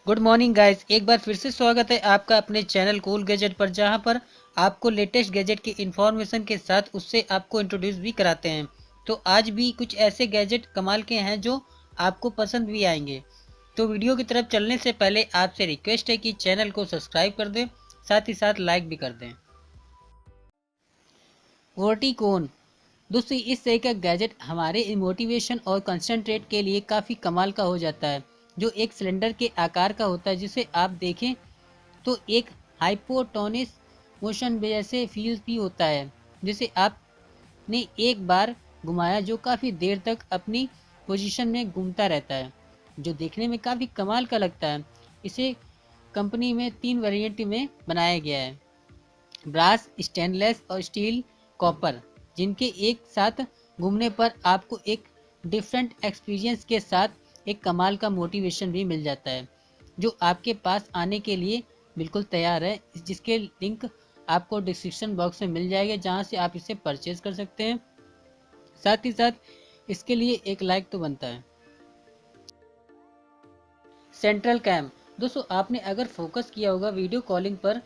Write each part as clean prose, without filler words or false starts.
Good morning guys, एक बार फिर से स्वागत है आपका अपने चैनल कूल गैजेट पर, जहां पर आपको लेटेस्ट गैजेट की इन्फॉर्मेशन के साथ उससे आपको इंट्रोड्यूस भी कराते हैं। तो आज भी कुछ ऐसे गैजेट कमाल के हैं जो आपको पसंद भी आएंगे। तो वीडियो की तरफ चलने से पहले आपसे रिक्वेस्ट है कि चैनल को सब्सक्राइब कर दें, साथ ही साथ लाइक भी कर दें। वर्टिकोन दोस्तों, इस तरह का गैजेट हमारे मोटिवेशन और कंसंट्रेट के लिए काफ़ी कमाल का हो जाता है। जो एक सिलेंडर के आकार का होता है, जिसे आप देखें तो एक हाइपोटोनिस मोशन जैसे फील भी होता है, जिसे आपने एक बार घुमाया जो काफ़ी देर तक अपनी पोजीशन में घूमता रहता है, जो देखने में काफ़ी कमाल का लगता है। इसे कंपनी में 3 वेरिएंट में बनाया गया है: ब्रास, स्टेनलेस और स्टील कॉपर, जिनके एक साथ घूमने पर आपको एक डिफरेंट एक्सपीरियंस के साथ एक कमाल का मोटिवेशन भी मिल जाता है, जो आपके पास आने के लिए बिल्कुल तैयार है, जिसके लिंक आपको डिस्क्रिप्शन बॉक्स में मिल जाएगा, जहां से आप इसे परचेज कर सकते हैं। साथ ही साथ इसके लिए एक लाइक तो बनता है। सेंट्रल कैम दोस्तों, आपने अगर फोकस किया होगा वीडियो कॉलिंग पर,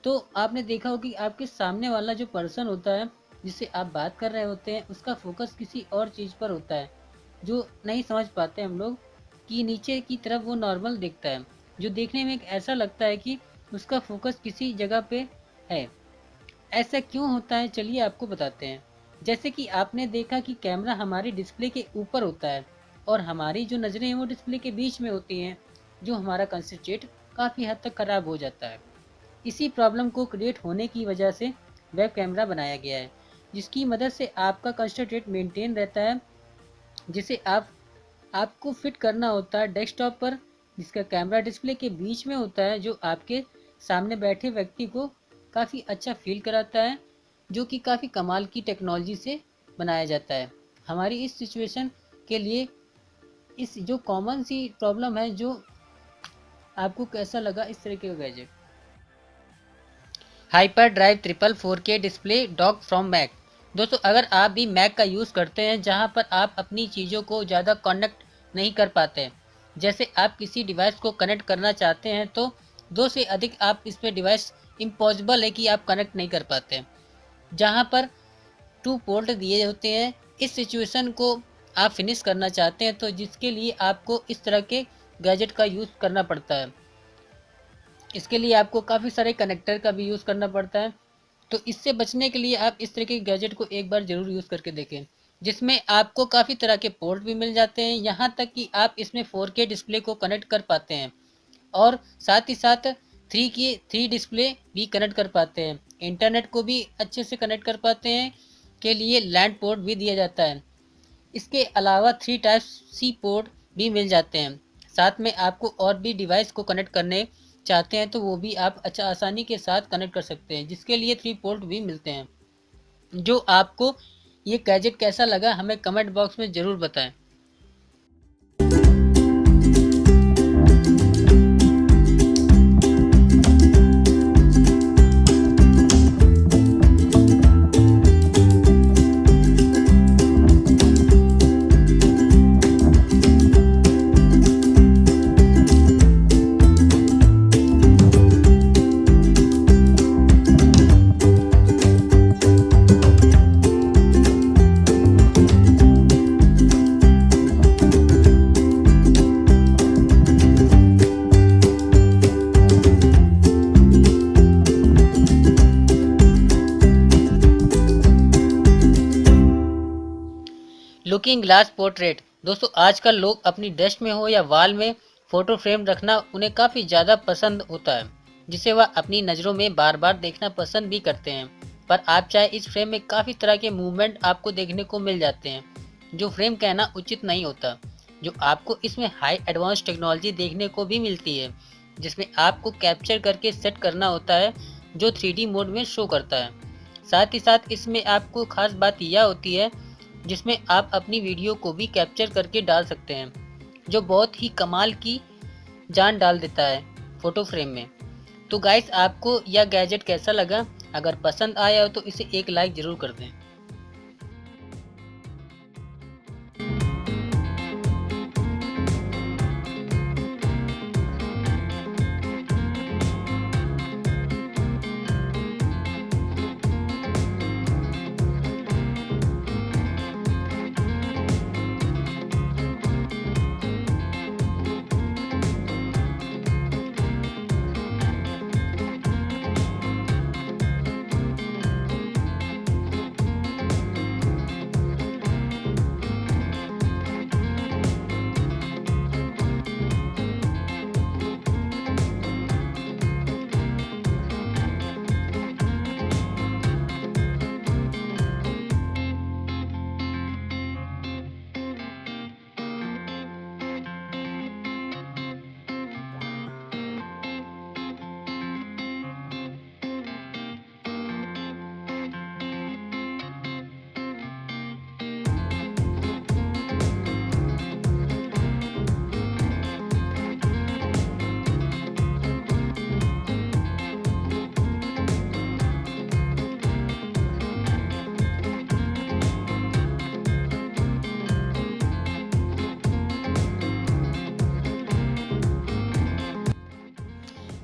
तो आपने देखा होगा कि आपके सामने वाला जो पर्सन होता है जिससे आप बात कर रहे होते हैं, उसका फोकस किसी और चीज़ पर होता है, जो नहीं समझ पाते हम लोग कि नीचे की तरफ वो नॉर्मल दिखता है, जो देखने में एक ऐसा लगता है कि उसका फोकस किसी जगह पे है। ऐसा क्यों होता है, चलिए आपको बताते हैं। जैसे कि आपने देखा कि कैमरा हमारी डिस्प्ले के ऊपर होता है और हमारी जो नज़रें हैं वो डिस्प्ले के बीच में होती हैं, जो हमारा कंसंट्रेट काफ़ी हद तक ख़राब हो जाता है। इसी प्रॉब्लम को क्रिएट होने की वजह से वेब कैमरा बनाया गया है, जिसकी मदद से आपका कंसंट्रेट मेंटेन रहता है, जिसे आपको फिट करना होता है डेस्कटॉप पर, जिसका कैमरा डिस्प्ले के बीच में होता है, जो आपके सामने बैठे व्यक्ति को काफ़ी अच्छा फील कराता है, जो कि काफ़ी कमाल की टेक्नोलॉजी से बनाया जाता है। हमारी इस सिचुएशन के लिए इस जो कॉमन सी प्रॉब्लम है, जो आपको कैसा लगा इस तरह के gadget? Hyper drive triple 4K display dock from Mac दोस्तों, अगर आप भी मैक का यूज़ करते हैं, जहां पर आप अपनी चीज़ों को ज़्यादा कनेक्ट नहीं कर पाते, जैसे आप किसी डिवाइस को कनेक्ट करना चाहते हैं तो दो से अधिक आप इस पर डिवाइस इम्पॉसिबल है कि आप कनेक्ट नहीं कर पाते, जहां पर 2 पोर्ट दिए होते हैं। इस सिचुएशन को आप फिनिश करना चाहते हैं, तो जिसके लिए आपको इस तरह के गैजेट का यूज़ करना पड़ता है। इसके लिए आपको काफ़ी सारे कनेक्टर का भी यूज़ करना पड़ता है। तो इससे बचने के लिए आप इस तरह के गैजेट को एक बार ज़रूर यूज़ करके देखें, जिसमें आपको काफ़ी तरह के पोर्ट भी मिल जाते हैं, यहाँ तक कि आप इसमें 4K डिस्प्ले को कनेक्ट कर पाते हैं, और साथ ही साथ 3 डिस्प्ले भी कनेक्ट कर पाते हैं। इंटरनेट को भी अच्छे से कनेक्ट कर पाते हैं, के लिए लैंड पोर्ट भी दिया जाता है। इसके अलावा 3 टाइप सी पोर्ट भी मिल जाते हैं। साथ में आपको और भी डिवाइस को कनेक्ट करने चाहते हैं, तो वो भी आप अच्छा आसानी के साथ कनेक्ट कर सकते हैं, जिसके लिए 3 पोर्ट भी मिलते हैं। जो आपको ये गैजेट कैसा लगा, हमें कमेंट बॉक्स में ज़रूर बताएं। लुकिंग ग्लास पोर्ट्रेट दोस्तों, आजकल लोग अपनी डेस्क में हो या वॉल में फ़ोटो फ्रेम रखना उन्हें काफ़ी ज़्यादा पसंद होता है, जिसे वह अपनी नज़रों में बार बार देखना पसंद भी करते हैं। पर आप चाहे इस फ्रेम में काफ़ी तरह के मूवमेंट आपको देखने को मिल जाते हैं, जो फ्रेम कहना उचित नहीं होता। जो आपको इसमें हाई एडवांस टेक्नोलॉजी देखने को भी मिलती है, जिसमें आपको कैप्चर करके सेट करना होता है, जो 3D मोड में शो करता है। साथ ही साथ इसमें आपको खास बात यह होती है, जिसमें आप अपनी वीडियो को भी कैप्चर करके डाल सकते हैं, जो बहुत ही कमाल की जान डाल देता है फ़ोटो फ्रेम में। तो गाइस, आपको यह गैजेट कैसा लगा? अगर पसंद आया हो तो इसे एक लाइक ज़रूर कर दें।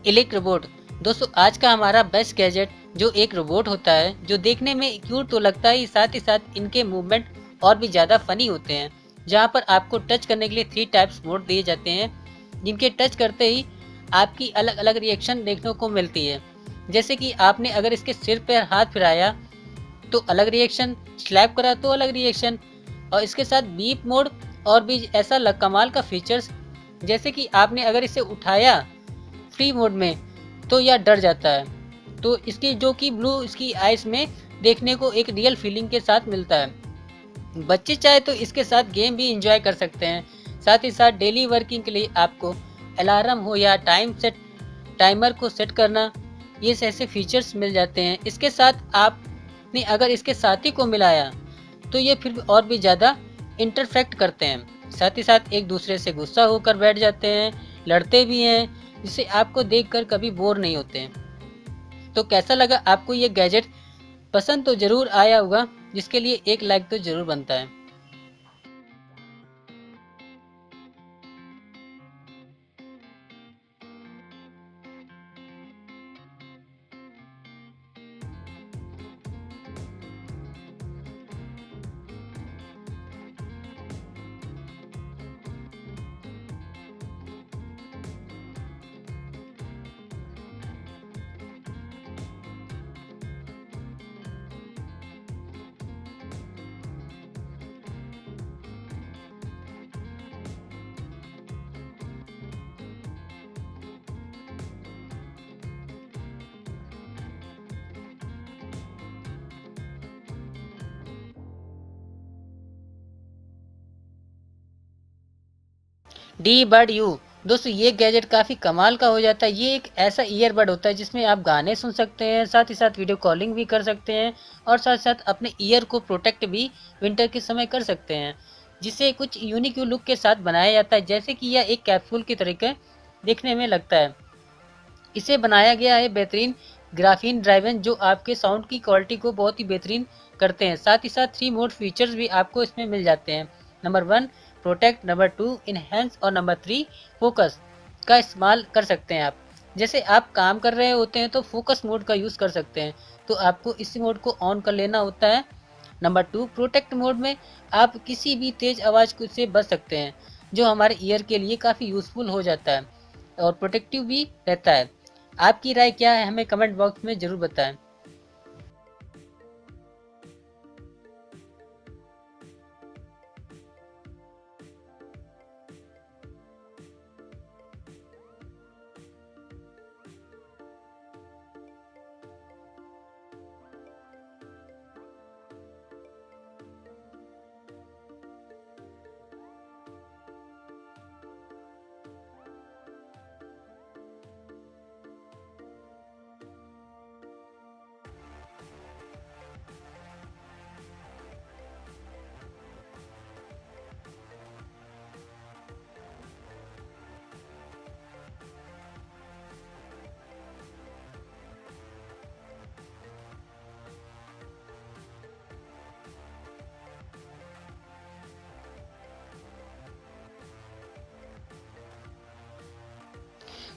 Elect robot. दोस्तों आज का हमारा बेस्ट गैजेट जो एक रोबोट होता है, जो देखने में क्यूट तो लगता है, साथ ही साथ इनके मूवमेंट और भी ज़्यादा फनी होते हैं। जहाँ पर आपको टच करने के लिए 3 टाइप्स मोड दिए जाते हैं, जिनके टच करते ही आपकी अलग अलग रिएक्शन देखने को मिलती है। जैसे कि आपने अगर इसके सिर पर हाथ फिराया तो अलग रिएक्शन, स्लैप करा तो अलग रिएक्शन, और इसके साथ बीप मोड और भी ऐसा कमाल का फीचर्स। जैसे कि आपने अगर इसे उठाया फ्री मोड में तो यह डर जाता है, तो इसकी जो कि ब्लू इसकी आइस में देखने को एक रियल फीलिंग के साथ मिलता है। बच्चे चाहे तो इसके साथ गेम भी इंजॉय कर सकते हैं। साथ ही साथ डेली वर्किंग के लिए आपको अलार्म हो या टाइमर को सेट करना, ये ऐसे फीचर्स मिल जाते हैं। इसके साथ आपने अगर इसके साथी को मिलाया तो ये फिर और भी ज़्यादा इंटरफेक्ट करते हैं। साथ ही साथ एक दूसरे से गुस्सा होकर बैठ जाते हैं, लड़ते भी हैं, जिससे आपको देखकर कभी बोर नहीं होते हैं। तो कैसा लगा आपको ये गैजेट? पसंद तो ज़रूर आया होगा, जिसके लिए एक लाइक तो ज़रूर बनता है। डी बड यू। दोस्तों ये गैजेट काफ़ी कमाल का हो जाता है। ये एक ऐसा ईयरबड होता है जिसमें आप गाने सुन सकते हैं, साथ ही साथ वीडियो कॉलिंग भी कर सकते हैं, और साथ साथ अपने ईयर को प्रोटेक्ट भी विंटर के समय कर सकते हैं, जिसे कुछ यूनिक लुक के साथ बनाया जाता है। जैसे कि यह एक कैप्सूल की तरीके दिखने में लगता है। इसे बनाया गया है बेहतरीन ग्राफीन ड्राइवन, जो आपके साउंड की क्वालिटी को बहुत ही बेहतरीन करते हैं। साथ ही साथ 3 मोड फीचर्स भी आपको इसमें मिल जाते हैं। नंबर 1 प्रोटेक्ट, नंबर 2 इनहेंस, और नंबर 3 फोकस का इस्तेमाल कर सकते हैं आप। जैसे आप काम कर रहे होते हैं तो फोकस मोड का यूज़ कर सकते हैं, तो आपको इसी मोड को ऑन कर लेना होता है। नंबर 2 प्रोटेक्ट मोड में आप किसी भी तेज़ आवाज़ से बच सकते हैं, जो हमारे ईयर के लिए काफ़ी यूज़फुल हो जाता है और प्रोटेक्टिव भी रहता है। आपकी राय क्या है, हमें कमेंट बॉक्स में ज़रूर बताएं।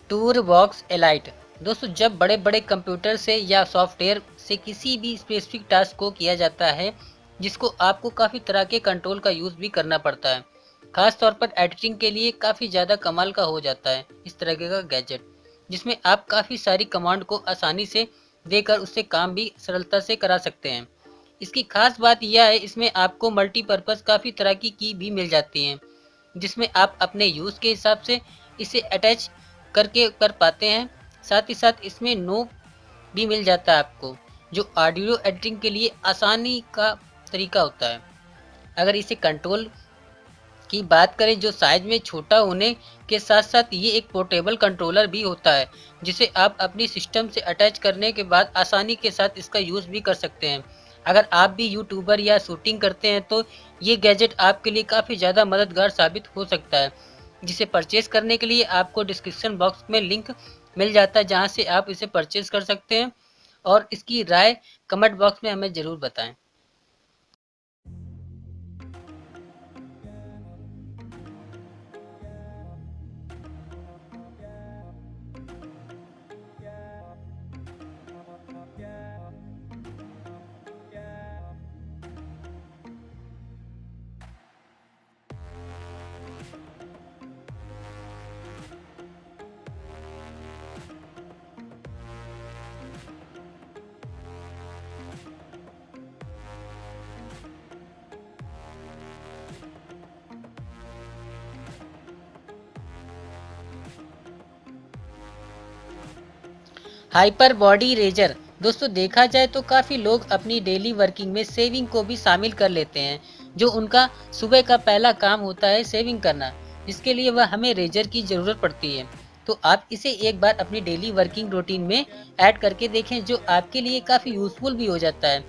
Tour box elite. दोस्तों जब बड़े बड़े कंप्यूटर से या सॉफ्टवेयर से किसी भी स्पेसिफिक टास्क को किया जाता है, जिसको आपको काफ़ी तरह के कंट्रोल का यूज़ भी करना पड़ता है, खास तौर पर एडिटिंग के लिए काफ़ी ज़्यादा कमाल का हो जाता है इस तरह का गैजेट, जिसमें आप काफ़ी सारी कमांड को आसानी से देकर उससे काम भी सरलता से करा सकते हैं। इसकी खास बात यह है, इसमें आपको मल्टीपर्पज़ काफ़ी तरह की भी मिल जाती हैं, जिसमें आप अपने यूज़ के हिसाब से इसे अटैच करके कर पाते हैं। साथ ही साथ इसमें नो भी मिल जाता है आपको, जो ऑडियो एडिटिंग के लिए आसानी का तरीका होता है। अगर इसे कंट्रोल की बात करें, जो साइज में छोटा होने के साथ साथ ये एक पोर्टेबल कंट्रोलर भी होता है, जिसे आप अपनी सिस्टम से अटैच करने के बाद आसानी के साथ इसका यूज़ भी कर सकते हैं। अगर आप भी यूट्यूबर या शूटिंग करते हैं तो ये गैजेट आपके लिए काफ़ी ज़्यादा मददगार साबित हो सकता है। जिसे परचेज़ करने के लिए आपको डिस्क्रिप्शन बॉक्स में लिंक मिल जाता है, जहाँ से आप इसे परचेज़ कर सकते हैं, और इसकी राय कमेंट बॉक्स में हमें ज़रूर बताएं। Hyper body razor. दोस्तों देखा जाए तो काफ़ी लोग अपनी डेली वर्किंग में सेविंग को भी शामिल कर लेते हैं, जो उनका सुबह का पहला काम होता है सेविंग करना, जिसके लिए वह हमें रेजर की ज़रूरत पड़ती है। तो आप इसे एक बार अपनी डेली वर्किंग रूटीन में ऐड करके देखें, जो आपके लिए काफ़ी यूज़फुल भी हो जाता है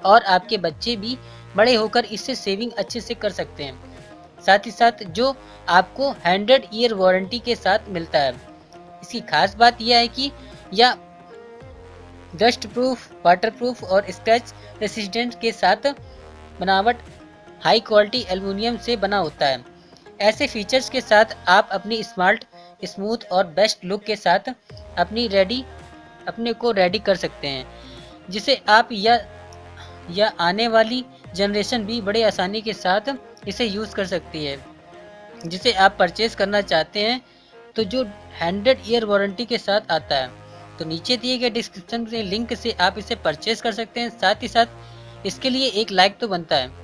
और आपके बच्चे भी बड़े होकर इससे सेविंग अच्छे से कर सकते हैं। साथ ही साथ जो आपको 100 ईयर वारंटी के साथ मिलता है। इसकी खास बात यह है कि यह डस्ट प्रूफ, वाटर प्रूफ और स्क्रैच रेसिस्टेंट के साथ बनावट हाई क्वालिटी एल्युमिनियम से बना होता है। ऐसे फीचर्स के साथ आप अपनी स्मार्ट, स्मूथ और बेस्ट लुक के साथ अपने को रेडी कर सकते हैं, जिसे आप या आने वाली जनरेशन भी बड़े आसानी के साथ इसे यूज़ कर सकती है। जिसे आप परचेज करना चाहते हैं तो जो 100 ईयर वारंटी के साथ आता है, तो नीचे दिए गए डिस्क्रिप्शन में लिंक से आप इसे परचेज कर सकते हैं। साथ ही साथ इसके लिए एक लाइक तो बनता है।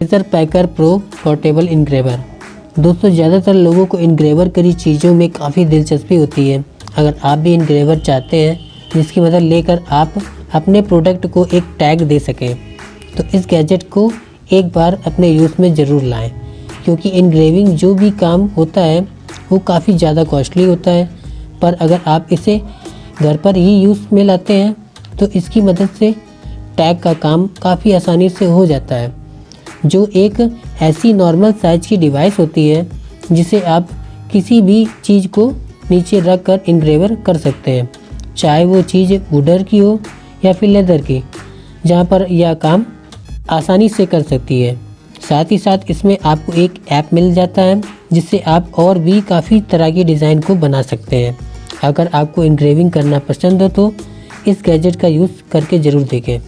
लेज़र पैकर प्रो पोर्टेबल इनग्रेवर। दोस्तों ज़्यादातर लोगों को इनग्रेवर करी चीज़ों में काफ़ी दिलचस्पी होती है। अगर आप भी इनग्रेवर चाहते हैं जिसकी मदद लेकर आप अपने प्रोडक्ट को एक टैग दे सकें, तो इस गैजेट को एक बार अपने यूज़ में ज़रूर लाएं, क्योंकि इनग्रेविंग जो भी काम होता है वो काफ़ी ज़्यादा कॉस्टली होता है। पर अगर आप इसे घर पर ही यूज़ में लाते हैं तो इसकी मदद से टैग का काम काफ़ी आसानी से हो जाता है, जो एक ऐसी नॉर्मल साइज की डिवाइस होती है जिसे आप किसी भी चीज़ को नीचे रख कर इनग्रेवर कर सकते हैं, चाहे वो चीज़ वुडर की हो या फिर लेदर की, जहाँ पर यह काम आसानी से कर सकती है। साथ ही साथ इसमें आपको एक ऐप मिल जाता है जिससे आप और भी काफ़ी तरह की डिज़ाइन को बना सकते हैं। अगर आपको इनग्रेविंग करना पसंद हो तो इस गैजेट का यूज़ करके ज़रूर देखें।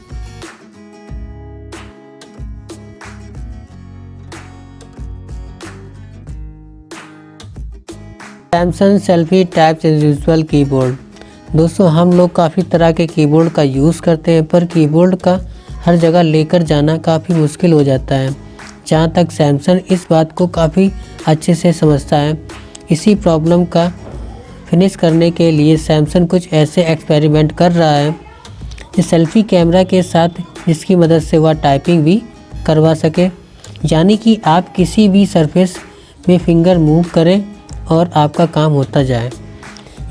Samsung selfie types as usual keyboard. दोस्तों हम लोग काफ़ी तरह के कीबोर्ड का यूज़ करते हैं, पर कीबोर्ड का हर जगह लेकर जाना काफ़ी मुश्किल हो जाता है। जहाँ तक सैमसंग इस बात को काफ़ी अच्छे से समझता है। इसी प्रॉब्लम का फिनिश करने के लिए सैमसंग कुछ ऐसे एक्सपेरिमेंट कर रहा है कि सेल्फी कैमरा के साथ जिसकी मदद से वह टाइपिंग भी करवा सके, यानी कि आप किसी भी सरफेस में फिंगर मूव करें और आपका काम होता जाए,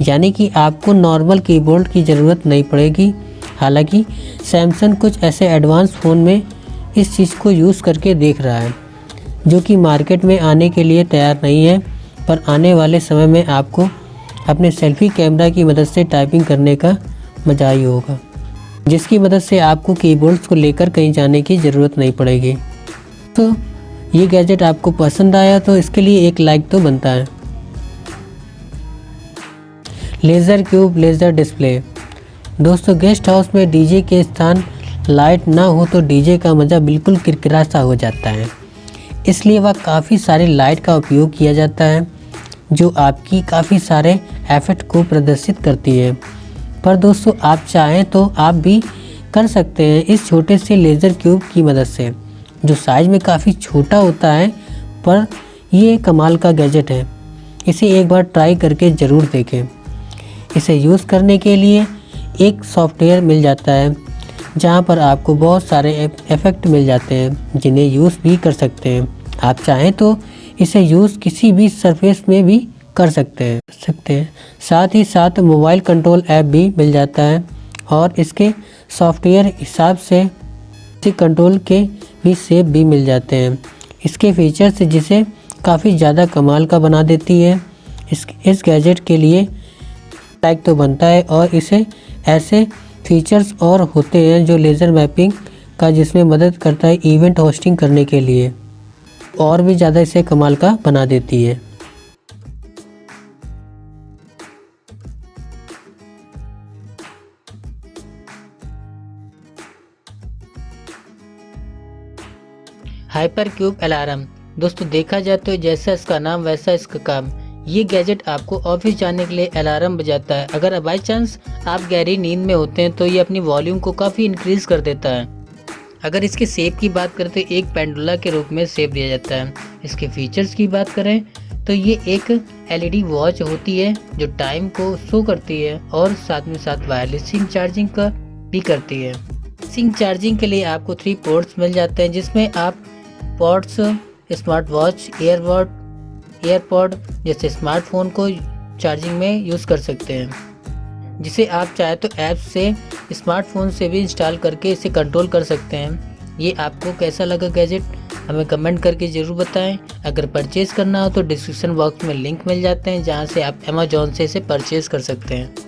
यानी कि आपको नॉर्मल कीबोर्ड की ज़रूरत नहीं पड़ेगी। हालांकि सैमसंग कुछ ऐसे एडवांस फ़ोन में इस चीज़ को यूज़ करके देख रहा है जो कि मार्केट में आने के लिए तैयार नहीं है, पर आने वाले समय में आपको अपने सेल्फी कैमरा की मदद से टाइपिंग करने का मज़ा ही होगा, जिसकी मदद से आपको कीबोर्ड्स को लेकर कहीं जाने की ज़रूरत नहीं पड़ेगी। तो ये गैजेट आपको पसंद आया तो इसके लिए एक लाइक तो बनता है। Laser cube laser display. दोस्तों गेस्ट हाउस में डीजे के स्थान लाइट ना हो तो डीजे का मज़ा बिल्कुल किरकिरा सा हो जाता है, इसलिए वह काफ़ी सारे लाइट का उपयोग किया जाता है जो आपकी काफ़ी सारे इफेक्ट को प्रदर्शित करती है। पर दोस्तों आप चाहें तो आप भी कर सकते हैं इस छोटे से लेज़र क्यूब की मदद से, जो साइज़ में काफ़ी छोटा होता है, पर ये कमाल का गैजेट है। इसे एक बार ट्राई करके ज़रूर देखें। इसे यूज़ करने के लिए एक सॉफ्टवेयर मिल जाता है जहां पर आपको बहुत सारे इफ़ेक्ट मिल जाते हैं जिन्हें यूज़ भी कर सकते हैं। आप चाहें तो इसे यूज़ किसी भी सरफेस में भी कर सकते हैं। साथ ही साथ मोबाइल कंट्रोल ऐप भी मिल जाता है और इसके सॉफ्टवेयर हिसाब से इसी कंट्रोल के भी शेप भी मिल जाते हैं। इसके फीचर्स जिसे काफ़ी ज़्यादा कमाल का बना देती है। इस गैजेट के लिए लाइक तो बनता है, और इसे ऐसे फीचर्स और होते हैं जो लेज़र मैपिंग का जिसमें मदद करता है इवेंट होस्टिंग करने के लिए, और भी ज़्यादा इसे कमाल का बना देती है। Hyper cube alarm. दोस्तों देखा जाए तो जैसा इसका नाम वैसा इसका काम। ये गैजेट आपको ऑफिस जाने के लिए अलार्म बजाता है। अगर बाई चांस आप गहरी नींद में होते हैं तो ये अपनी वॉल्यूम को काफ़ी इंक्रीज़ कर देता है। अगर इसके शेप की बात करें तो एक पेंडुला के रूप में शेप दिया जाता है। इसके फीचर्स की बात करें तो ये एक एलईडी वॉच होती है जो टाइम को शो करती है और साथ में साथ वायरलेस सिंक चार्जिंग का भी करती है। सिंक चार्जिंग के लिए आपको 3 पोर्ट्स मिल जाते हैं, जिसमें आप पोर्ट्स स्मार्ट वॉच, एयरपॉड जैसे स्मार्टफोन को चार्जिंग में यूज़ कर सकते हैं, जिसे आप चाहे तो ऐप से स्मार्टफोन से भी इंस्टॉल करके इसे कंट्रोल कर सकते हैं। ये आपको कैसा लगा गैजेट हमें कमेंट करके ज़रूर बताएं। अगर परचेज़ करना हो तो डिस्क्रिप्शन बॉक्स में लिंक मिल जाते हैं जहां से आप अमेजॉन से इसे परचेज़ कर सकते हैं।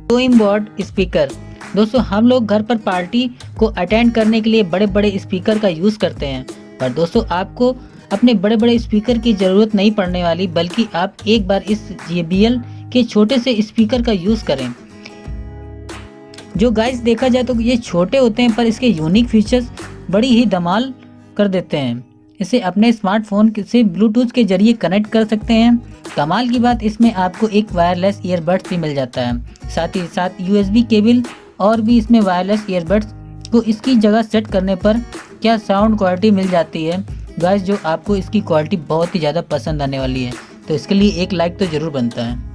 Two in board speaker. दोस्तों हम लोग घर पर पार्टी को अटेंड करने के लिए बड़े बड़े स्पीकर का यूज़ करते हैं, पर दोस्तों आपको अपने बड़े बड़े स्पीकर की ज़रूरत नहीं पड़ने वाली, बल्कि आप एक बार इस JBL के छोटे से स्पीकर का यूज़ करें। जो गाइस देखा जाए तो ये छोटे होते हैं पर इसके यूनिक फीचर्स बड़ी ही धमाल कर देते हैं। इसे अपने स्मार्टफोन से ब्लूटूथ के जरिए कनेक्ट कर सकते हैं। कमाल की बात इसमें आपको एक वायरलेस ईयरबड्स भी मिल जाता है, साथ ही साथ USB केबल और भी इसमें वायरलेस ईयरबड्स को इसकी जगह सेट करने पर क्या साउंड क्वालिटी मिल जाती है गाइस, जो आपको इसकी क्वालिटी बहुत ही ज़्यादा पसंद आने वाली है। तो इसके लिए एक लाइक तो ज़रूर बनता है।